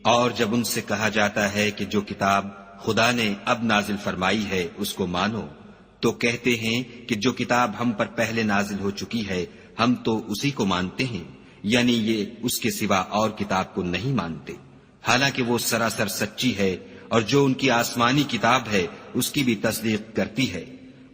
اور جب ان سے کہا جاتا ہے کہ جو کتاب خدا نے اب نازل فرمائی ہے اس کو مانو، تو کہتے ہیں کہ جو کتاب ہم پر پہلے نازل ہو چکی ہے ہم تو اسی کو مانتے ہیں، یعنی یہ اس کے سوا اور کتاب کو نہیں مانتے، حالانکہ وہ سراسر سچی ہے، اور جو ان کی آسمانی کتاب ہے اس کی بھی تصدیق کرتی ہے۔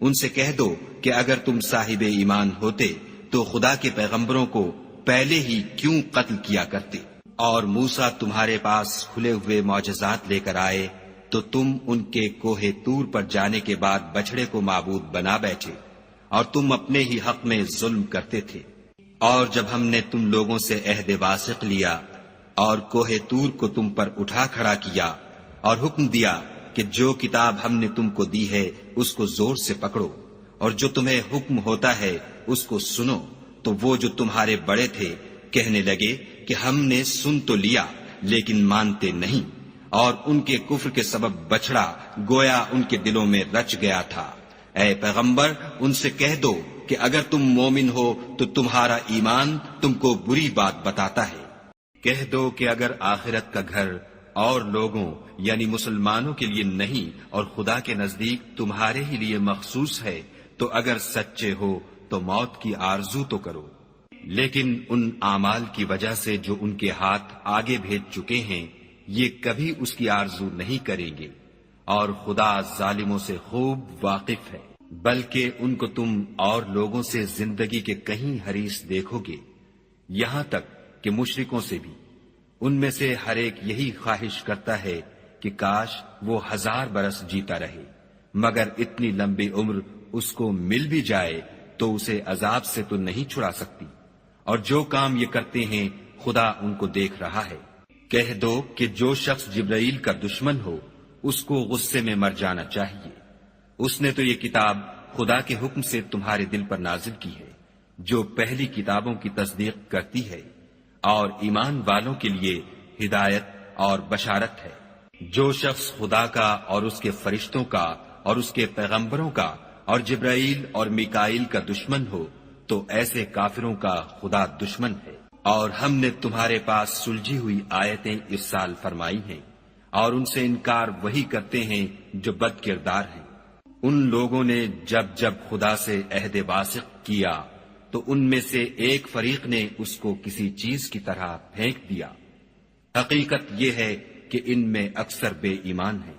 ان سے کہہ دو کہ اگر تم صاحب ایمان ہوتے تو خدا کے پیغمبروں کو پہلے ہی کیوں قتل کیا کرتے، اور موسیٰ تمہارے پاس کھلے ہوئے معجزات لے کر آئے تو تم ان کے کوہ طور پر جانے کے بعد بچڑے کو معبود بنا بیٹھے، اور تم اپنے ہی حق میں ظلم کرتے تھے۔ اور جب ہم نے تم لوگوں سے عہد واثق لیا اور کوہ طور کو تم پر اٹھا کھڑا کیا اور حکم دیا کہ جو کتاب ہم نے تم کو دی ہے اس کو زور سے پکڑو، اور جو تمہیں حکم ہوتا ہے اس کو سنو، تو وہ جو تمہارے بڑے تھے کہنے لگے کہ ہم نے سن تو لیا لیکن مانتے نہیں، اور ان کے کفر کے سبب بچڑا گویا ان کے دلوں میں رچ گیا تھا۔ اے پیغمبر ان سے کہہ دو کہ اگر تم مومن ہو تو تمہارا ایمان تم کو بری بات بتاتا ہے۔ کہہ دو کہ اگر آخرت کا گھر اور لوگوں یعنی مسلمانوں کے لیے نہیں اور خدا کے نزدیک تمہارے ہی لیے مخصوص ہے تو اگر سچے ہو تو موت کی آرزو تو کرو، لیکن ان اعمال کی وجہ سے جو ان کے ہاتھ آگے بھیج چکے ہیں یہ کبھی اس کی آرزو نہیں کریں گے، اور خدا ظالموں سے خوب واقف ہے۔ بلکہ ان کو تم اور لوگوں سے زندگی کے کہیں حریص دیکھو گے، یہاں تک کہ مشرکوں سے بھی۔ ان میں سے ہر ایک یہی خواہش کرتا ہے کہ کاش وہ 1000 برس جیتا رہے، مگر اتنی لمبی عمر اس کو مل بھی جائے تو اسے عذاب سے تو نہیں چھڑا سکتی، اور جو کام یہ کرتے ہیں خدا ان کو دیکھ رہا ہے۔ کہہ دو کہ جو شخص جبرائیل کا دشمن ہو اس کو غصے میں مر جانا چاہیے، اس نے تو یہ کتاب خدا کے حکم سے تمہارے دل پر نازل کی ہے جو پہلی کتابوں کی تصدیق کرتی ہے، اور ایمان والوں کے لیے ہدایت اور بشارت ہے۔ جو شخص خدا کا اور اس کے فرشتوں کا اور اس کے پیغمبروں کا اور جبرائیل اور میکائیل کا دشمن ہو تو ایسے کافروں کا خدا دشمن ہے۔ اور ہم نے تمہارے پاس سلجھی ہوئی آیتیں ارسال فرمائی ہیں، اور ان سے انکار وہی کرتے ہیں جو بد کردار ہیں۔ ان لوگوں نے جب جب خدا سے عہد واثق کیا تو ان میں سے ایک فریق نے اس کو کسی چیز کی طرح پھینک دیا۔ حقیقت یہ ہے کہ ان میں اکثر بے ایمان ہیں۔